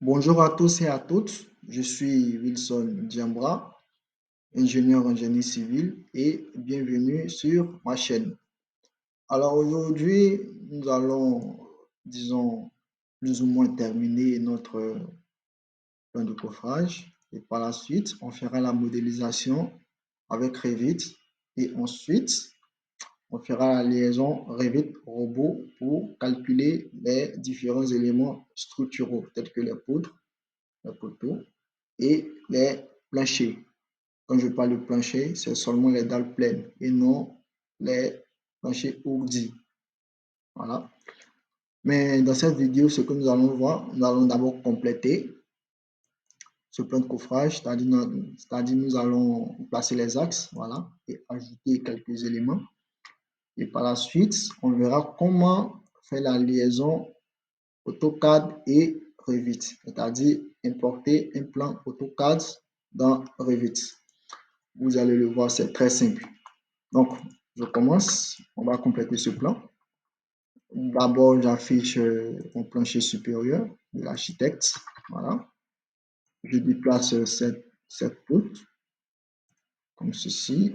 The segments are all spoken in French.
Bonjour à tous et à toutes, je suis Wilson Diambra, ingénieur en génie civil et bienvenue sur ma chaîne. Alors aujourd'hui, nous allons, disons, plus ou moins terminer notre plan de coffrage et par la suite, on fera la modélisation avec Revit et ensuite, on fera la liaison Revit-robot pour calculer les différents éléments structuraux tels que les poutres, les poteaux et les planchers. Quand je parle de plancher, c'est seulement les dalles pleines et non les planchers ourdis. Voilà. Mais dans cette vidéo, ce que nous allons voir, nous allons d'abord compléter ce plan de coffrage, c'est-à-dire nous allons placer les axes, voilà, et ajouter quelques éléments. Et par la suite, on verra comment faire la liaison AutoCAD et Revit, c'est-à-dire importer un plan AutoCAD dans Revit. Vous allez le voir, c'est très simple. Donc, je commence. On va compléter ce plan. D'abord, j'affiche mon plancher supérieur de l'architecte. Voilà. Je déplace cette poutre comme ceci.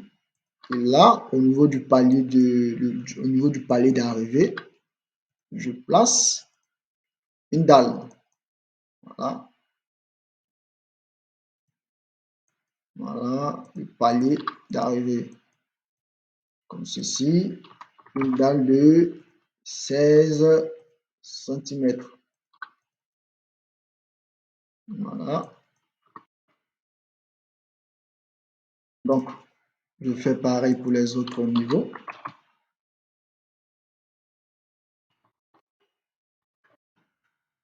Et là, au niveau du palier d'arrivée, je place une dalle. Voilà. Voilà, le palier d'arrivée. Comme ceci. Une dalle de 16 cm. Voilà. Donc, je fais pareil pour les autres niveaux.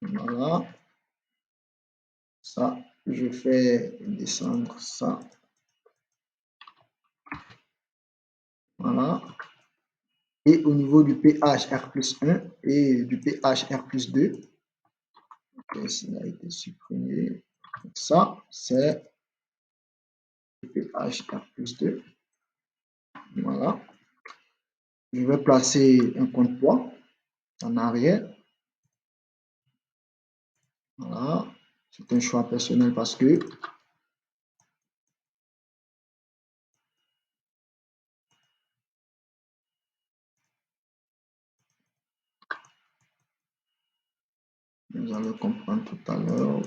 Voilà. Ça, je fais descendre ça. Voilà. Et au niveau du pH R+1 et du pH R+2, ça a été supprimé. Donc ça, c'est le pH R+2. Voilà. Je vais placer un contrepoids en arrière. Voilà. C'est un choix personnel parce que vous allez comprendre tout à l'heure.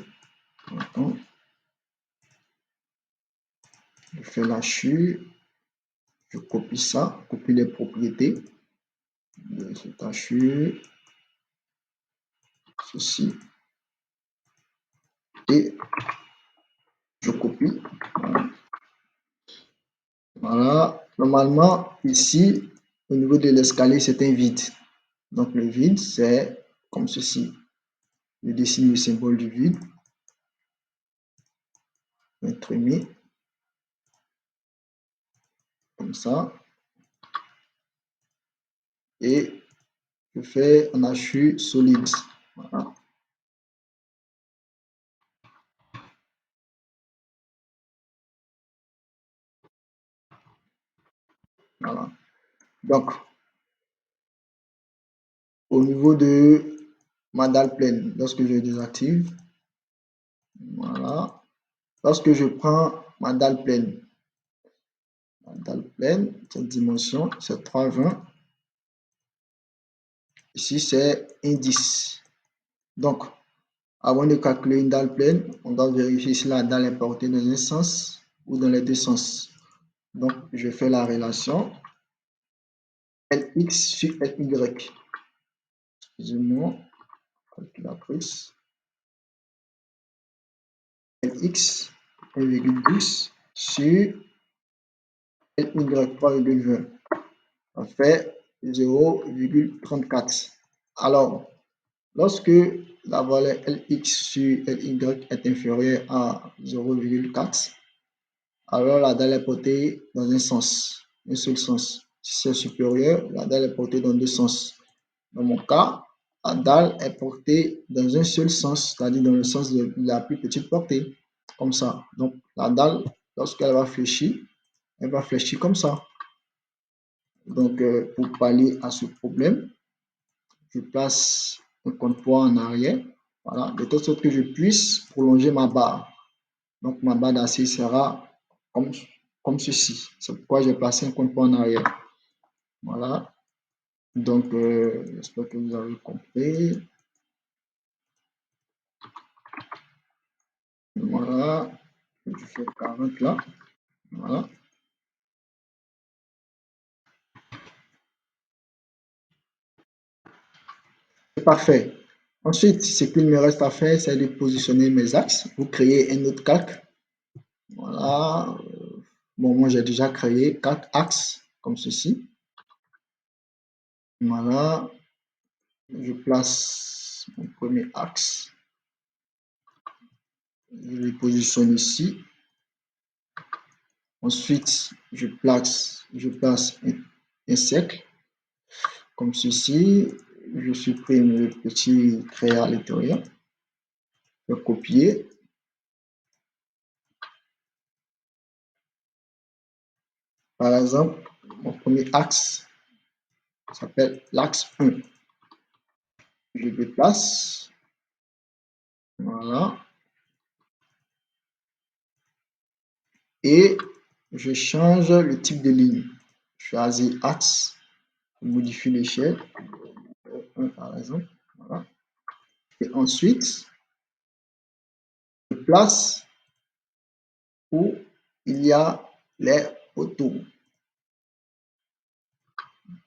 Je fais la chure. Je copie ça, copie les propriétés de cette hachure, ceci, et je copie. Voilà. Voilà. Normalement, ici, au niveau de l'escalier, c'est un vide. Donc, le vide, c'est comme ceci. Je dessine le symbole du vide. Imprimer. Comme ça. Et je fais un hachure solide. Voilà. Voilà. Donc, au niveau de ma dalle pleine, lorsque je désactive, voilà. Lorsque je prends ma dalle pleine, cette dimension, c'est 3,20. Ici, c'est 1,10. Donc, avant de calculer une dalle pleine, on doit vérifier si la dalle est portée dans un sens ou dans les deux sens. Donc, je fais la relation Lx sur Ly. Excusez-moi, calculatrice. Lx 1,10 sur Ly 3,20. On fait 0,34. Alors, lorsque la valeur Lx sur Ly est inférieure à 0,4, alors la dalle est portée dans un sens, un seul sens. Si c'est supérieur, la dalle est portée dans deux sens. Dans mon cas, la dalle est portée dans un seul sens, c'est-à-dire dans le sens de la plus petite portée, comme ça. Donc, la dalle, lorsqu'elle va fléchir, elle va fléchir comme ça. Donc, pour pallier à ce problème, je place un contrepoids en arrière. Voilà, de telle sorte que je puisse prolonger ma barre. Donc, ma barre d'acier sera comme, comme ceci. C'est pourquoi j'ai placé un compte en arrière. Voilà. Donc, j'espère que vous avez compris. Voilà. Je fais 40 là. Voilà. C'est parfait. Ensuite, ce qu'il me reste à faire, c'est de positionner mes axes. Vous créez un autre calque. Voilà. Bon, moi, j'ai déjà créé 4 axes comme ceci. Voilà. Je place mon premier axe. Je le positionne ici. Ensuite, je place un cercle comme ceci. Je supprime le petit trait à l'intérieur. Je vais copier. Par exemple, mon premier axe s'appelle l'axe 1. Je déplace. Voilà. Et je change le type de ligne. Je choisis axe, je modifie l'échelle. 1 par exemple. Voilà. Et ensuite, je place où il y a les poteaux.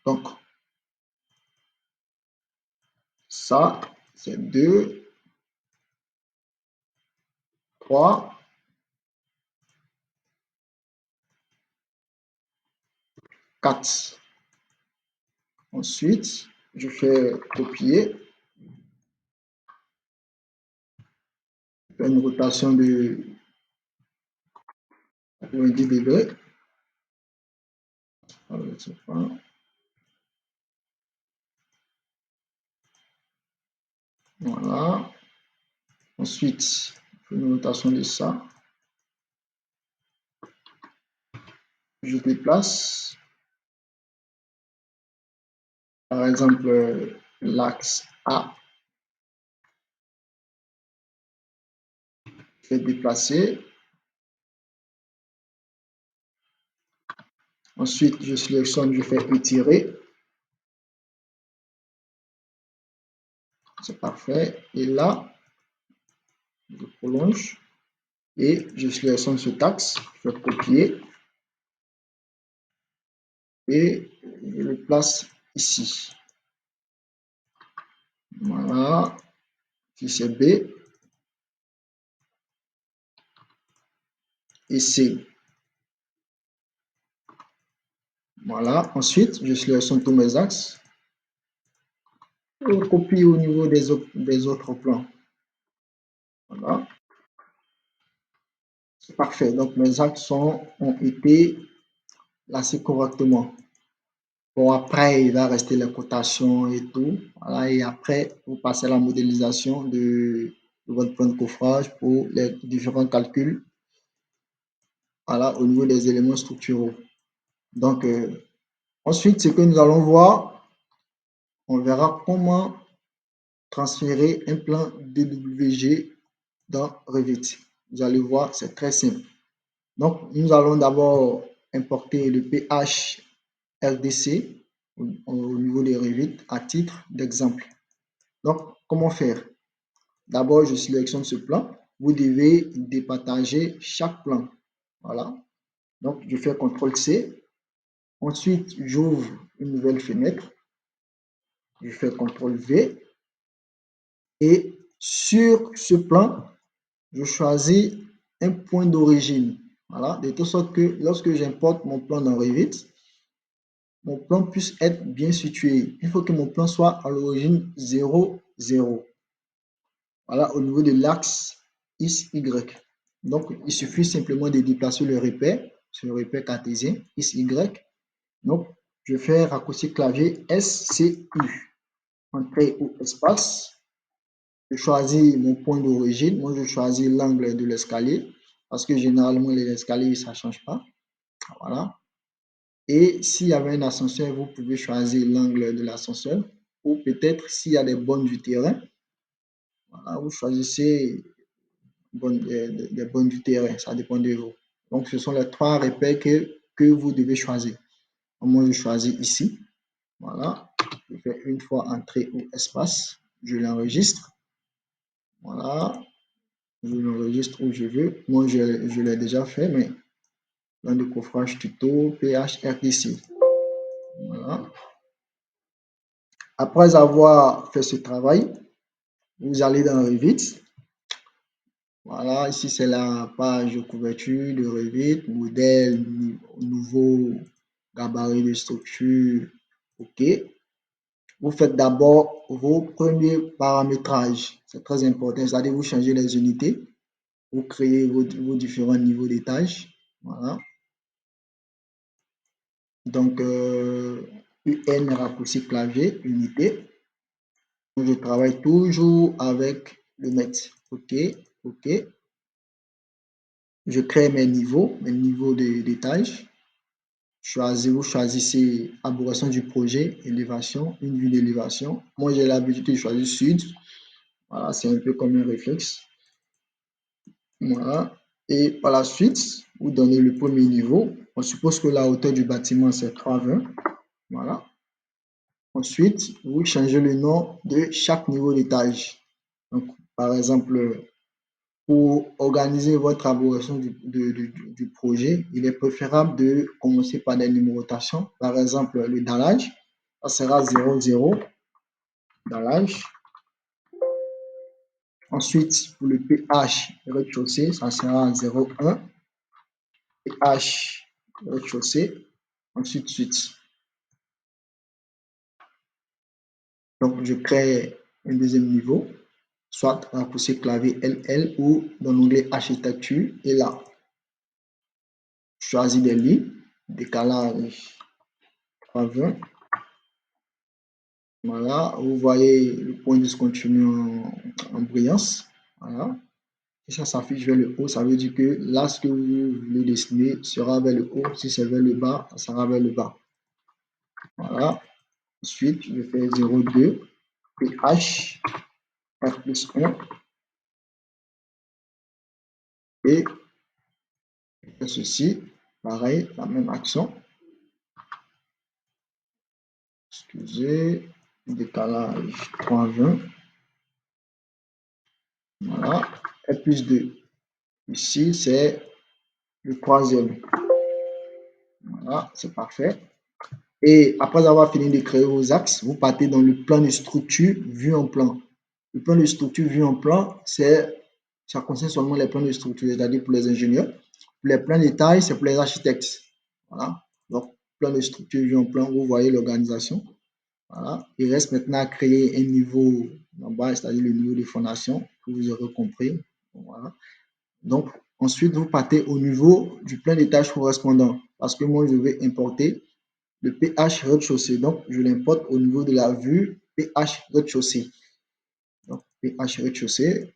Donc, ça, c'est 2, 3, 4. Ensuite, je fais copier, je fais une rotation de 90 degrés. Voilà. Ensuite, je fais une rotation de ça. Je déplace, par exemple, l'axe A. Je vais déplacer. Ensuite, je sélectionne, je fais étirer. C'est parfait. Et là, je prolonge et je sélectionne cet axe. Je vais copier et je le place ici. Voilà. Ici, c'est B et C. Voilà. Ensuite, je sélectionne tous mes axes. Je copie au niveau des autres plans. Voilà. C'est parfait. Donc, mes axes ont été placés correctement. Bon, après, il va rester les cotations et tout. Voilà. Et après, vous passez à la modélisation de votre plan de coffrage pour les différents calculs. Voilà, au niveau des éléments structuraux. Donc, ensuite, ce que nous allons voir, on verra comment transférer un plan DWG dans Revit. Vous allez voir, c'est très simple. Donc, nous allons d'abord importer le PH RDC au niveau de Revit à titre d'exemple. Donc, comment faire? D'abord, je sélectionne ce plan. Vous devez départager chaque plan. Voilà. Donc, je fais CTRL-C. Ensuite, j'ouvre une nouvelle fenêtre. Je fais CTRL-V. Et sur ce plan, je choisis un point d'origine. Voilà. De telle sorte que lorsque j'importe mon plan dans Revit, mon plan puisse être bien situé. Il faut que mon plan soit à l'origine 0, 0. Voilà, au niveau de l'axe XY. Donc, il suffit simplement de déplacer le repère sur le repère cartésien XY. Donc, je fais raccourci clavier SCU. Entrée ou espace. Je choisis mon point d'origine. Moi, je choisis l'angle de l'escalier parce que généralement, les escaliers, ça ne change pas. Voilà. Et s'il y avait un ascenseur, vous pouvez choisir l'angle de l'ascenseur ou peut-être s'il y a des bornes du terrain. Voilà, vous choisissez les bonnes du terrain, ça dépend de vous. Donc, ce sont les trois repères que vous devez choisir. Moi, je choisis ici. Voilà, je fais une fois entrée ou espace, je l'enregistre. Voilà, je l'enregistre où je veux. Moi, je l'ai déjà fait, mais dans le coffrage tuto PHRDC. Voilà. Après avoir fait ce travail, vous allez dans Revit. Voilà, ici c'est la page de couverture de Revit, modèle, nouveau, gabarit de structure. OK. Vous faites d'abord vos premiers paramétrages. C'est très important. C'est-à-dire vous changez les unités, vous créez vos différents niveaux d'étage. Voilà. Donc, UN raccourci clavier, unité. Je travaille toujours avec le net. OK, OK. Je crée mes niveaux d'étage. Vous choisissez arboration du projet, élévation, une vue d'élévation. Moi, j'ai l'habitude de choisir sud. Voilà, c'est un peu comme un réflexe. Voilà. Et par la suite, vous donnez le premier niveau. On suppose que la hauteur du bâtiment, c'est 3,20. Voilà. Ensuite, vous changez le nom de chaque niveau d'étage. Donc, par exemple, pour organiser votre arboration du projet, il est préférable de commencer par des numérotations. Par exemple, le dallage, ça sera 00, dallage. Ensuite, pour le pH rez-de-chaussée, ça sera 0,1, pH rez-de-chaussée, ainsi de suite. Donc, je crée un deuxième niveau, soit raccourci clavier LL ou dans l'onglet architecture. Et là, je choisis des lignes, décalage 320. Voilà, vous voyez le point discontinu en brillance. Voilà. Et ça s'affiche vers le haut, ça veut dire que là, ce que vous voulez dessiner sera vers le haut. Si c'est vers le bas, ça sera vers le bas. Voilà. Ensuite, je fais 0,2, pH, R plus 1 et ceci, pareil, la même action. Excusez, décalage 3,20. Voilà, R plus 2. Ici, c'est le troisième. Voilà, c'est parfait. Et après avoir fini de créer vos axes, vous partez dans le plan de structure vu en plan. Le plan de structure vu en plan, ça concerne seulement les plans de structure, c'est-à-dire pour les ingénieurs. Pour les plans de taille, c'est pour les architectes. Voilà. Donc, plan de structure vu en plan, vous voyez l'organisation. Voilà. Il reste maintenant à créer un niveau en bas, c'est-à-dire le niveau de fondation, que vous aurez compris. Voilà. Donc, ensuite, vous partez au niveau du plan de tâches correspondant. Parce que moi, je vais importer le pH rez-de-chaussée. Donc, je l'importe au niveau de la vue pH rez-de-chaussée. Donc, pH rez-de-chaussée.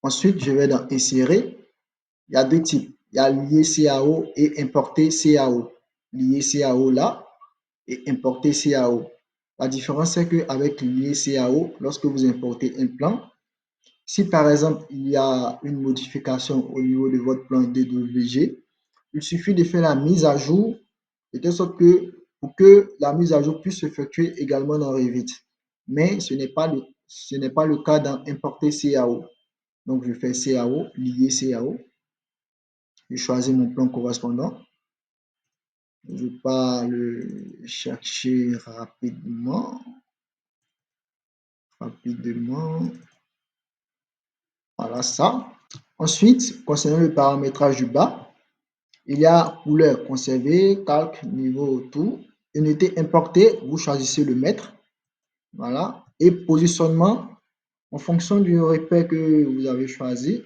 Ensuite, je vais dans insérer. Il y a deux types. Il y a lier CAO et importer CAO. Lier CAO là et importer CAO. La différence, c'est qu'avec lier CAO, lorsque vous importez un plan, si par exemple, il y a une modification au niveau de votre plan DWG, il suffit de faire la mise à jour de telle sorte que pour que la mise à jour puisse s'effectuer également dans Revit. Mais ce n'est pas le cas dans importer CAO. Donc, je fais CAO, lier CAO. Je choisis mon plan correspondant. Je vais pas le chercher rapidement. Voilà ça. Ensuite, concernant le paramétrage du bas, il y a couleur conservée, calque, niveau, tout. Unité importée, vous choisissez le mètre. Voilà. Et positionnement, en fonction du repère que vous avez choisi,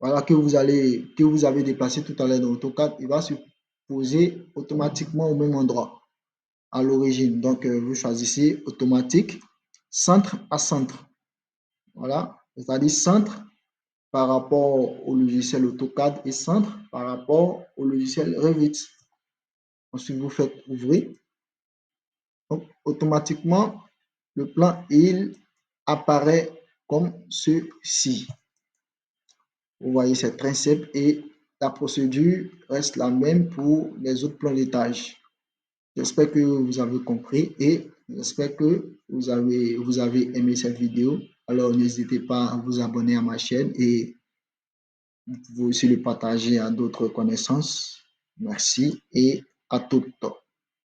voilà, que vous avez déplacé tout à l'heure dans AutoCAD, il va se poser automatiquement au même endroit à l'origine. Donc, vous choisissez automatique, centre à centre. Voilà. C'est-à-dire centre par rapport au logiciel AutoCAD et centre par rapport au logiciel Revit. Ensuite, vous faites ouvrir. Donc, automatiquement, le plan, il apparaît comme ceci. Vous voyez, c'est très simple et la procédure reste la même pour les autres plans d'étage. J'espère que vous avez compris et j'espère que vous avez aimé cette vidéo. Alors, n'hésitez pas à vous abonner à ma chaîne et vous pouvez aussi le partager à d'autres connaissances. Merci et à tout le temps.